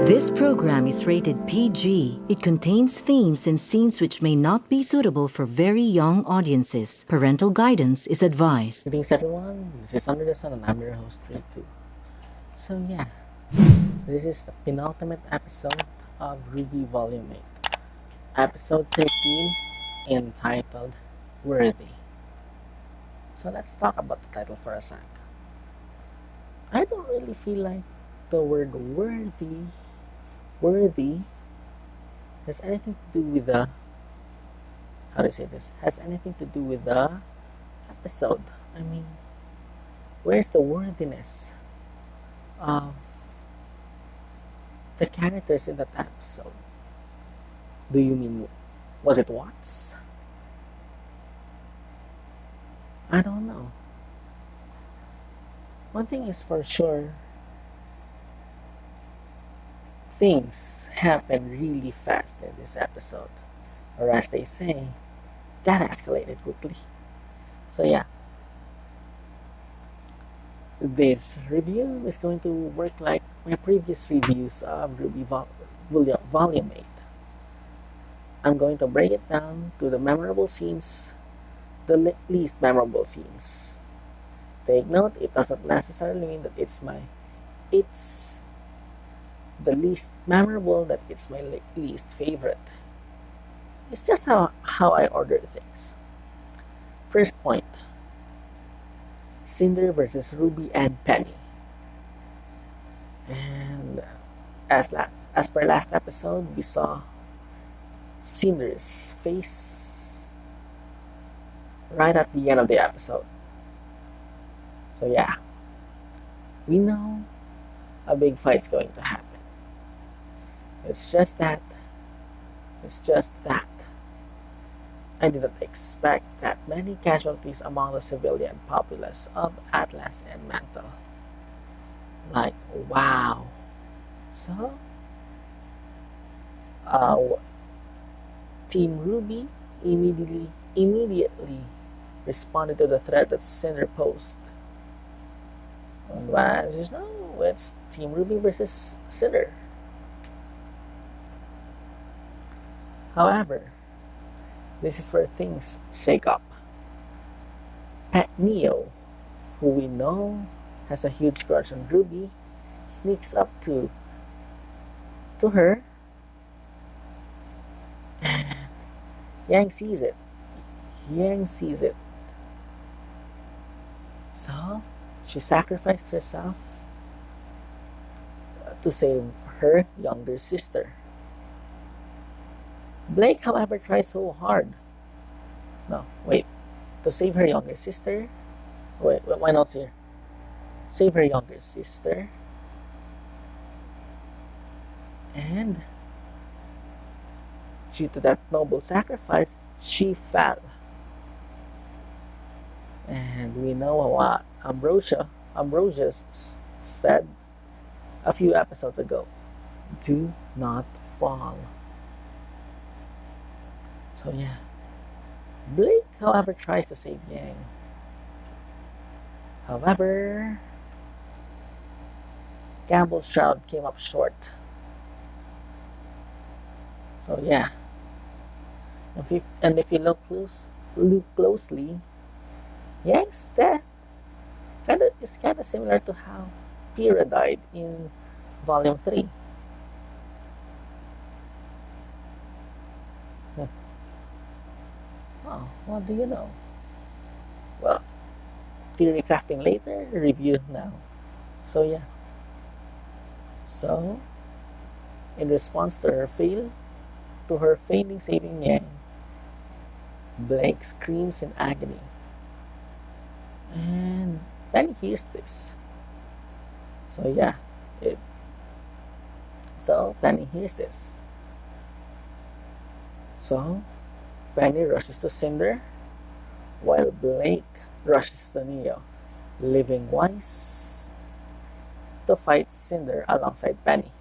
This program is rated PG. It contains themes and scenes which may not be suitable for very young audiences. Parental guidance is advised. Greetings everyone, this is Under the Sun and I'm your host, Riku. So yeah, this is the penultimate episode of RWBY Volume 8. Episode 13, entitled Worthy. So let's talk about the title for a sec. I don't really feel like the word worthy has anything to do with the, how do I say this, has anything to do with the episode. I mean, where's the worthiness of the characters in that episode? Do you mean, was it Watts? I don't know. One thing is for sure, things happen really fast in this episode. Or as they say, that escalated quickly. So yeah, this review is going to work like my previous reviews of RWBY Volume 8. I'm going to break it down to the memorable scenes, the least memorable scenes. Take note, it doesn't necessarily mean that it's the least memorable, that it's my least favorite. It's just how I order things. First point, Cinder versus Ruby and Penny. And as per last episode, we saw Cinder's face right at the end of the episode. So yeah, we know a big fight's going to happen. It's just that I didn't expect that many casualties among the civilian populace of Atlast and Mantle. Like, wow. So, Team RWBY immediately responded to the threat that Cinder posed. And as you know, it's Team RWBY versus Cinder. However, this is where things shake up. Neo, who we know has a huge crush on RWBY, sneaks up to her, and Yang sees it. So she sacrificed herself to save her younger sister. Blake, however, tries so hard. To save her younger sister. Wait, my notes here. Save her younger sister. And due to that noble sacrifice, she fell. And we know what Ambrosia said a few episodes ago. Do not fall. So yeah, Blake, however, tries to save Yang. However, Campbell's shroud came up short. So yeah, if you look closely, Yang's death is kind of similar to how Pyrrha died in Volume 3. Oh, what do you know? Well, theory crafting later, review now. So yeah. So, in response to her failing saving Yang, Blake screams in agony. And Penny hears this. So yeah, Penny hears this. So Penny rushes to Cinder, while Blake rushes to Neo, leaving Wise to fight Cinder alongside Penny.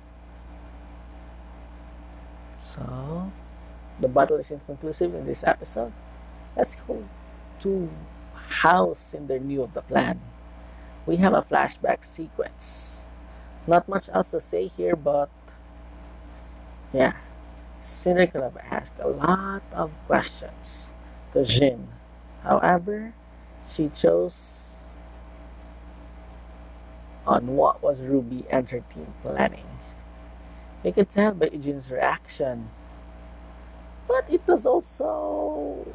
So, the battle is inconclusive in this episode. Let's go to how Cinder knew of the plan. We have a flashback sequence. Not much else to say here, but Yeah, Cinder could have asked a lot of questions to Jinn. However, she chose on what was Ruby and her team planning. You could tell by Jinn's reaction. But it was also,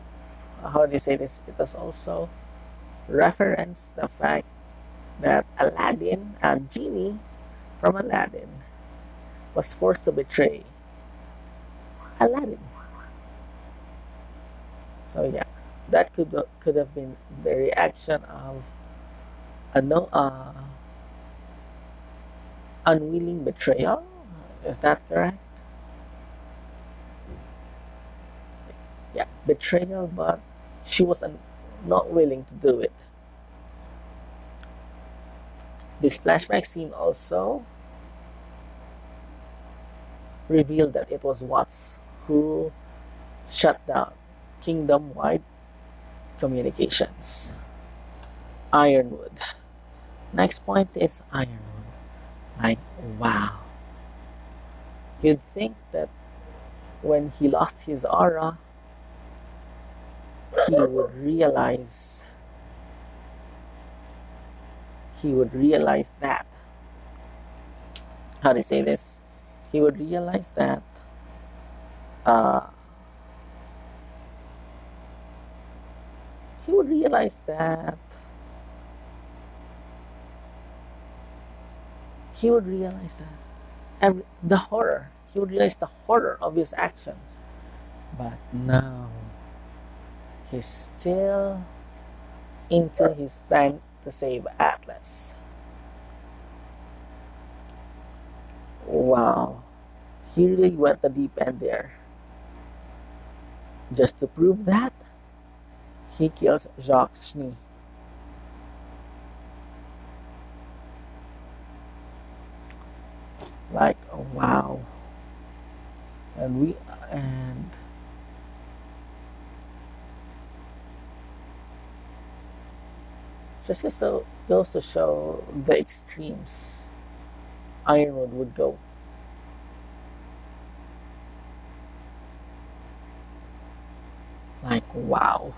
how do you say this? It was also referenced the fact that Aladdin, a genie from Aladdin, was forced to betray Aladdin. So yeah, that could have been the reaction of a no unwilling betrayal. Is that correct? Yeah, betrayal, but she was not willing to do it. This flashback scene also revealed that it was Watts who shut down kingdom-wide communications. Ironwood. Next point is Ironwood. Like, wow. You'd think that when he lost his aura, he would realize that, how do you say this? He would realize that he would realize that the horror. He would realize the horror of his actions. But no, he's still into his plan to save Atlas. Wow, he really went the deep end there. Just to prove that, he kills Jacques Schnee. Like, wow. And just goes to show the extremes Ironwood would go. Like, wow.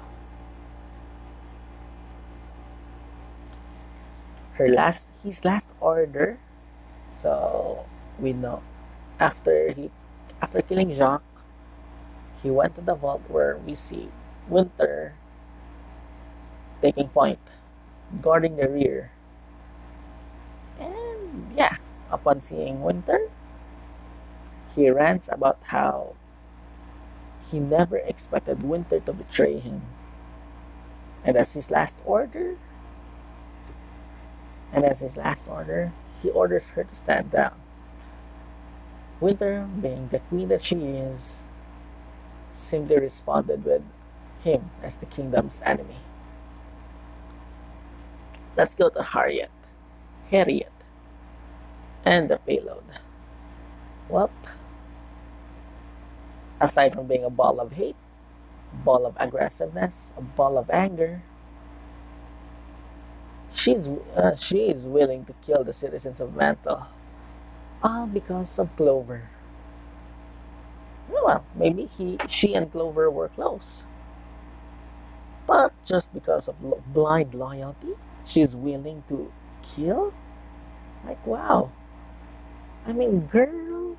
His last order. So we know after killing Jacques, he went to the vault where we see Winter taking point, guarding the rear. And yeah, upon seeing Winter, he rants about how he never expected Winter to betray him. And as his last order, he orders her to stand down. Winter, being the queen that she is, simply responded with him as the kingdom's enemy. Let's go to Harriet, and the Payload. Well, aside from being a ball of hate, ball of aggressiveness, a ball of anger, she is willing to kill the citizens of Mantle, all because of Clover. Well, maybe she and Clover were close, but just because of blind loyalty, she's willing to kill. Like, wow. I mean, girl,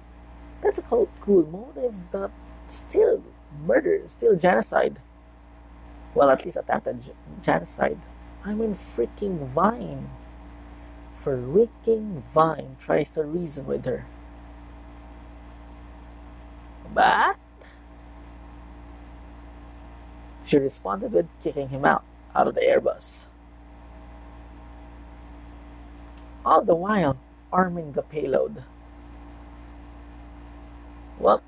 that's a cool motive. That still murder, still genocide. Well, at least attempted genocide. I mean, freaking Vine tries to reason with her. But she responded with kicking him out of the Airbus. All the while arming the Payload. Well,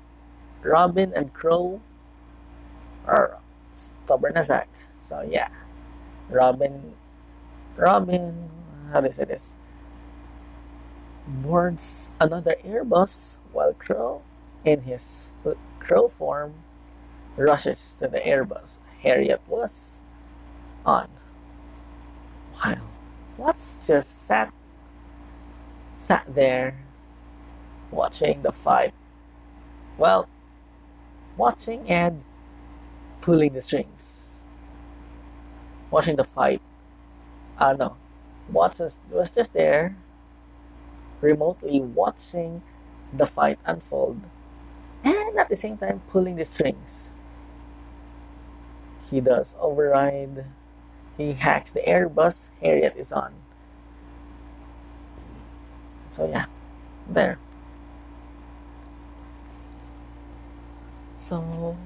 Robin and Crow are stubborn as heck. So yeah, Robin, how do I say this? Boards another Airbus while Crow, in his Crow form, rushes to the Airbus Harriet was on. While Watts just sat there watching the fight Well, watching and pulling the strings. Watching the fight. No. Watson was just there, remotely watching the fight unfold, and at the same time pulling the strings. He does override. He hacks the Airbus Harriet is on. So yeah, there. So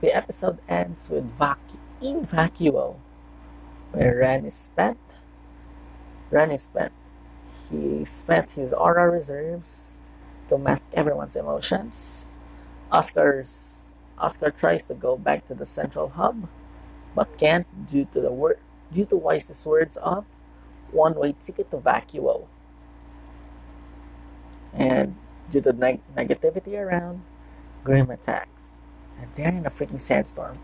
the episode ends with in Vacuo, where Ren is spent. He spent his aura reserves to mask everyone's emotions. Oscar tries to go back to the central hub, but can't due to Wise's words of one-way ticket to Vacuo. And due to negativity around, Grim attacks. And they're in a freaking sandstorm.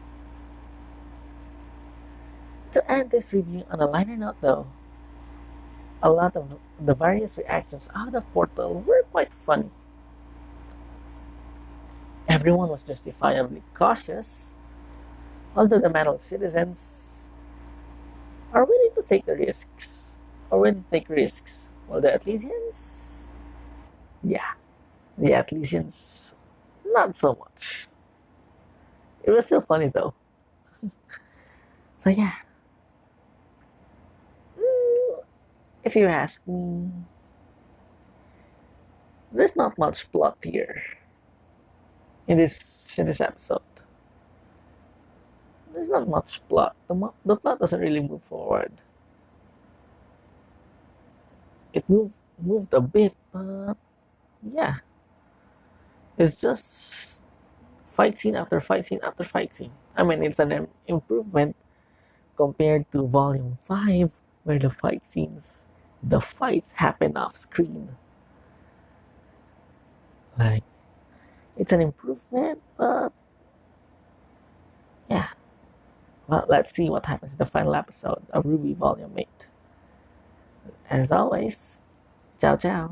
To end this review on a lighter note though, a lot of the various reactions out of Portal were quite funny. Everyone was justifiably cautious, although the Mantle citizens are willing to take the risks, while the Atlasians, yeah, the Atlasians, not so much. It was still funny though. So yeah. If you ask me, there's not much plot here in this episode. There's not much plot. The plot doesn't really move forward. It moved a bit, but yeah, it's just fight scene after fight scene after fight scene. I mean, it's an improvement compared to Volume 5, where the fights happen off screen. Like, it's an improvement, but yeah. Well, let's see what happens in the final episode of RWBY Volume 8. As always, ciao ciao.